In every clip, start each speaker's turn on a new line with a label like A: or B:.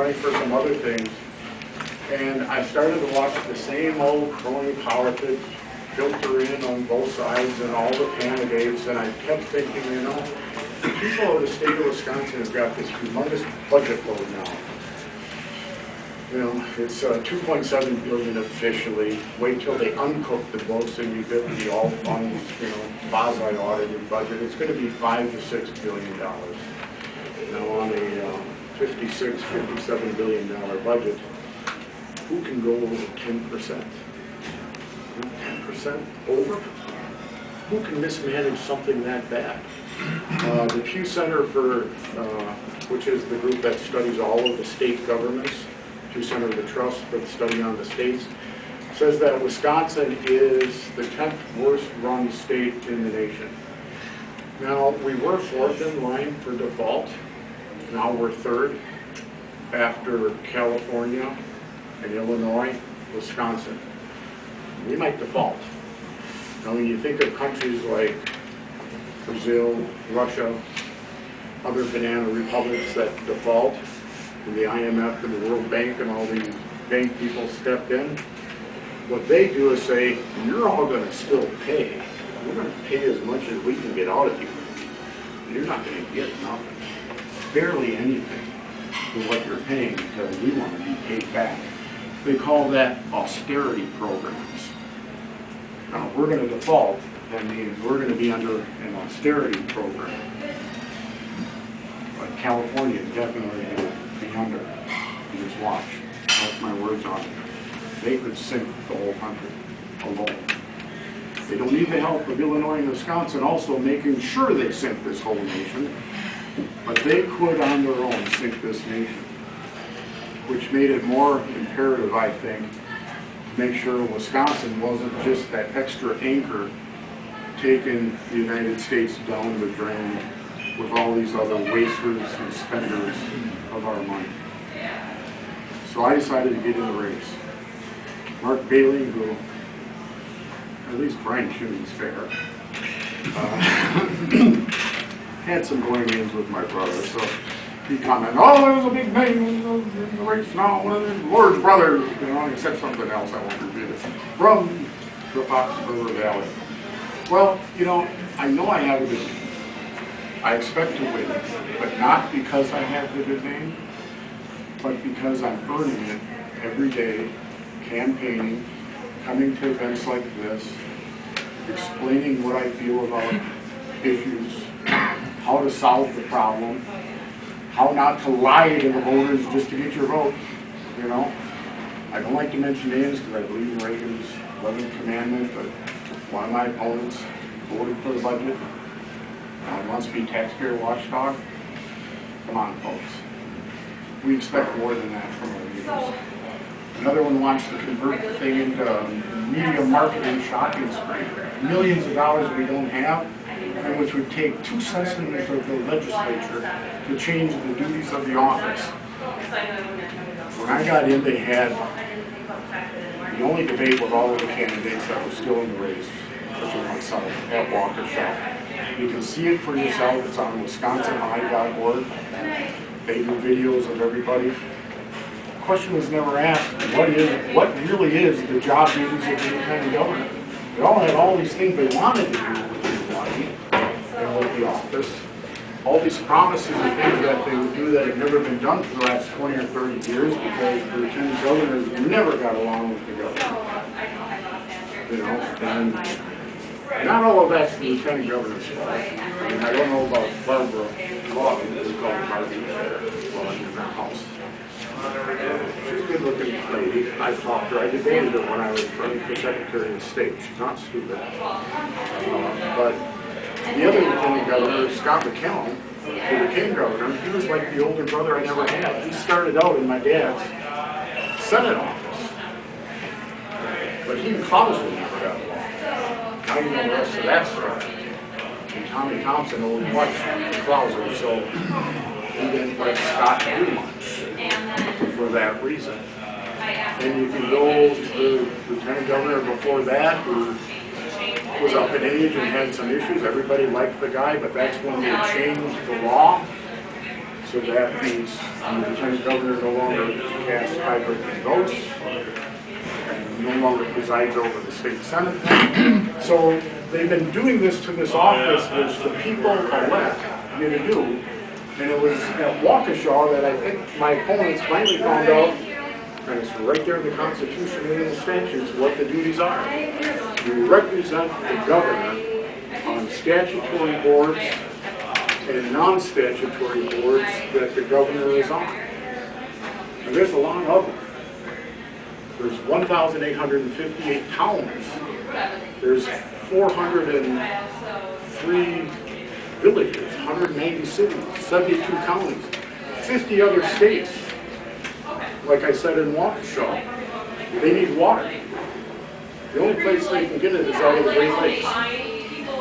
A: running for some other things. And I started to watch the same old crony politics filter in on both sides and all the candidates, and I kept thinking, you know, the people of the state of Wisconsin have got this humongous budget load now. You know, it's 2.7 billion officially. Wait till they uncook the books and you get the all funds, you know, quasi audited budget. It's going to be $5 to $6 billion dollars. Now on a 56, 57 billion dollar budget, who can go over 10%? 10% over? Who can mismanage something that bad? The Pew Center for, which is the group that studies all of the state governments, Pew Center of the Trust for the study on the states, says that Wisconsin is the 10th worst run state in the nation. Now, we were 4th in line for default. Now we're 3rd after California and Illinois, Wisconsin. We might default. Now, when you think of countries like Brazil, Russia, other banana republics that default, and the IMF and the World Bank and all these bank people stepped in, what they do is say, you're all going to still pay. We're going to pay as much as we can get out of you. You're not going to get nothing, barely anything for what you're paying, because we want to be paid back. They call that austerity programs. Now, if we're going to default, that means we're going to be under an austerity program. But California is definitely going to be under. You just watch. That's my words on it. They could sink the whole country alone. They don't need the help of Illinois and Wisconsin also making sure they sink this whole nation, but they could on their own sink this nation, which made it more imperative, I think, to make sure Wisconsin wasn't just that extra anchor taking the United States down the drain with all these other wasters and spenders of our money. So I decided to get in the race. Mark Bailey, who, at least Brian Schuman's fair, had some going-ins with my brother, so he commented, oh, there's a big name in the race now, one of the Lorge brothers, you know, he said something else, I won't repeat it, from the Fox River Valley. Well, you know I have a good name. I expect to win, but not because I have the good name, but because I'm earning it every day, campaigning, coming to events like this, explaining what I feel about issues, how to solve the problem, how not to lie to the voters just to get your vote, you know. I don't like to mention names because I believe in Reagan's 11th commandment, but one of my opponents voted for the budget. Wants to be taxpayer watchdog. Come on, folks. We expect more than that from our leaders. Another one wants to convert the thing into media marketing shopping spree. Millions of dollars we don't have, and which would take 2 sessions of the legislature to change the duties of the office. When I got in, they had the only debate with all of the candidates that were still in the race, such as myself, at Waukesha. You can see it for yourself. It's on wisconsinhigh.org. They do videos of everybody. The question was never asked, what really is the job duties of the lieutenant governor? They all had all these things they wanted to do with the money and with the office. All these promises and things that they would do that have never been done for the last 20 or 30 years because the lieutenant governors never got along with the governor. You know, and not all of that's the lieutenant governor's fault. I mean, I don't know about Barbara Lawton, we call her Barbie in her house. She's a good-looking lady. I talked to her. I debated her when I was running for Secretary of State. She's not stupid. But the other lieutenant governor, Scott McCallum, who became governor, he was like the older brother I never had. He started out in my dad's Senate office. But he and Clausen never got along. Now you know the rest of that story. And Tommy Thompson only watched Clausen, so he didn't let Scott do much for that reason. And you can go to the lieutenant governor before that, who was up in age and had some issues. Everybody liked the guy, but that's when they changed the law So that means the lieutenant governor no longer casts high-ranking votes, and no longer presides over the state senate. So they've been doing this to this office, which the people elect you to do. And it was at Waukesha that I think my opponents finally found out, and it's right there in the Constitution and in the statutes, what the duties are. You represent the governor on statutory boards and non-statutory boards that the governor is on. And there's a lot of them. There's 1,858 towns. There's 403 villages, 190 cities, 72 counties, 50 other states. Like I said in Waukesha, they need water. The only place they can get it is out of the Great Lakes,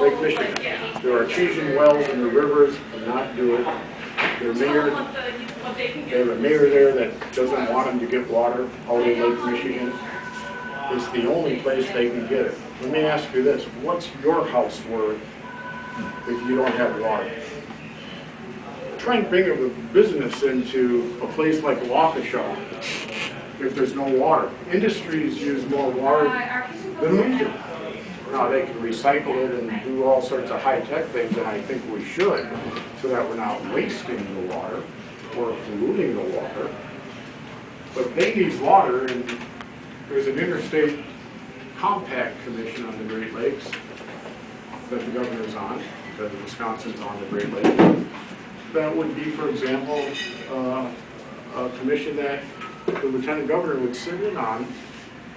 A: Lake Michigan. There are artesian wells in the rivers, do not do it. Their mayor, they have a mayor there that doesn't want them to get water out of Lake Michigan. It's the only place they can get it. Let me ask you this, what's your house worth if you don't have water? Try and bring a business into a place like Waukesha if there's no water. Industries use more water than we do. Now they can recycle it and do all sorts of high-tech things, and I think we should, so that we're not wasting the water or polluting the water. But they need water, and there's an interstate compact commission on the Great Lakes that the governor's on, that Wisconsin's on the Great Lakes. That would be, for example, a commission that the lieutenant governor would sit in on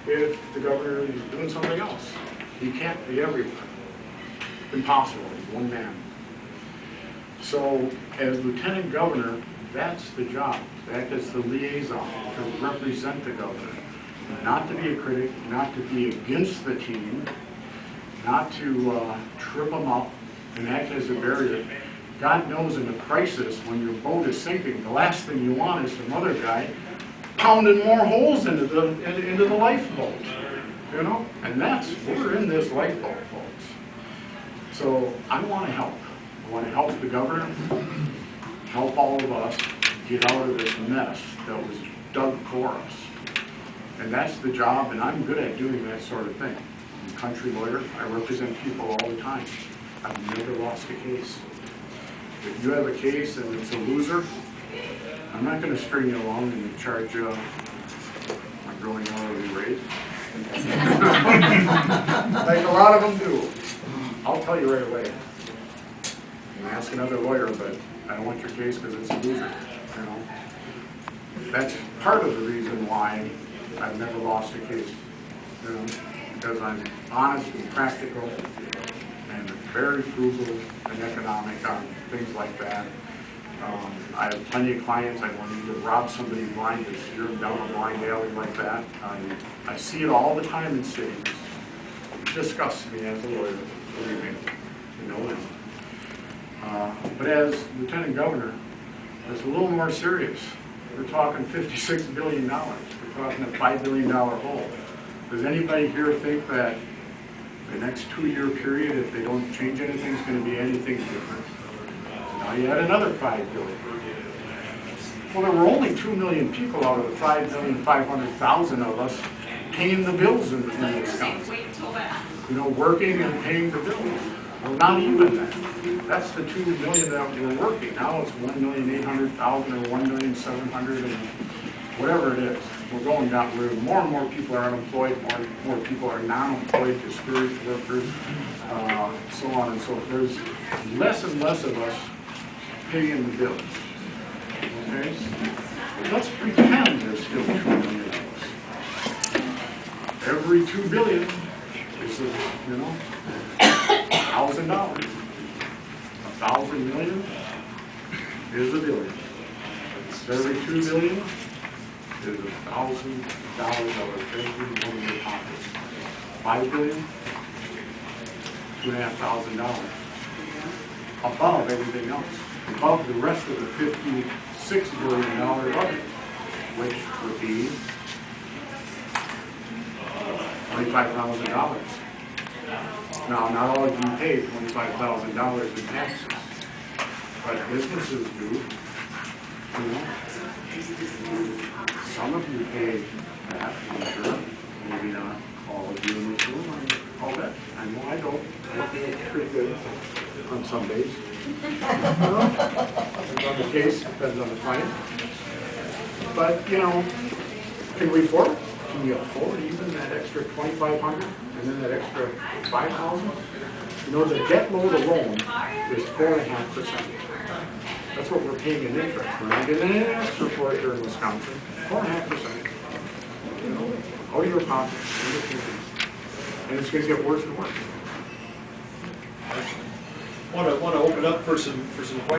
A: if the governor is doing something else. He can't be everywhere. Impossible. He's one man. So, as lieutenant governor, that's the job. That is the liaison, to represent the governor. Not to be a critic, not to be against the team, not to trip them up and act as a barrier. God knows in a crisis, when your boat is sinking, the last thing you want is some other guy pounding more holes into the lifeboat. You know? And we're in this lifeboat, folks. So I want to help. I want to help the governor, help all of us get out of this mess that was dug for us. And that's the job, and I'm good at doing that sort of thing. I'm a country lawyer. I represent people all the time. I've never lost a case. If you have a case and it's a loser, I'm not going to string you along and charge you a growing hourly rate. Like a lot of them do. I'll tell you right away. And ask another lawyer, but I don't want your case because it's a loser. You know, that's part of the reason why I've never lost a case. You know, because I'm honest and practical and very frugal and economic on things like that. I have plenty of clients. I don't need to rob somebody blind to steer them down a blind alley like that. I see it all the time in cities. It disgusts me as a lawyer, believe me. You know that. But as lieutenant governor, it's a little more serious. We're talking $56 billion. We're talking a $5 billion hole. Does anybody here think that the next 2-year period, if they don't change anything, is going to be anything different? Now you had another $5 billion. Well, there were only 2 million people out of the 5,500,000 of us paying the bills in Wisconsin. You know, working and paying the bills. Well, not even that. That's the 2 million that were working. Now it's 1,800,000 or 1,700,000 and whatever it is. We're going down. More and more people are unemployed. More people are non-employed, discouraged workers, so on and so forth. There's less and less of us paying the bills. Okay? Let's pretend there's still 2 million of us. Every $2 billion is, you know, $1,000. 1,000 million is $1 billion. Every $2 billion is $1,000 out of every one of your pockets. 5 billion, $2,500 above everything else, above the rest of the $56 billion budget, which would be $25,000. Now, not all of you pay $25,000 in taxes, but businesses do. You know? Some of you pay that, I'm sure. Maybe not all of you in this room. I'll bet. I know I don't. I feel pretty good on some days. Depends on the case, depends on the client. But, you know, can we afford it? Can you afford even that extra $2,500 and then that extra $5,000? You know, the debt load alone is 4.5%. That's what we're paying in interest. We're not getting any extra for it here in Wisconsin. 4.5%. You know, out of your pocket. And it's going to get worse and worse.
B: Want to open up for some questions.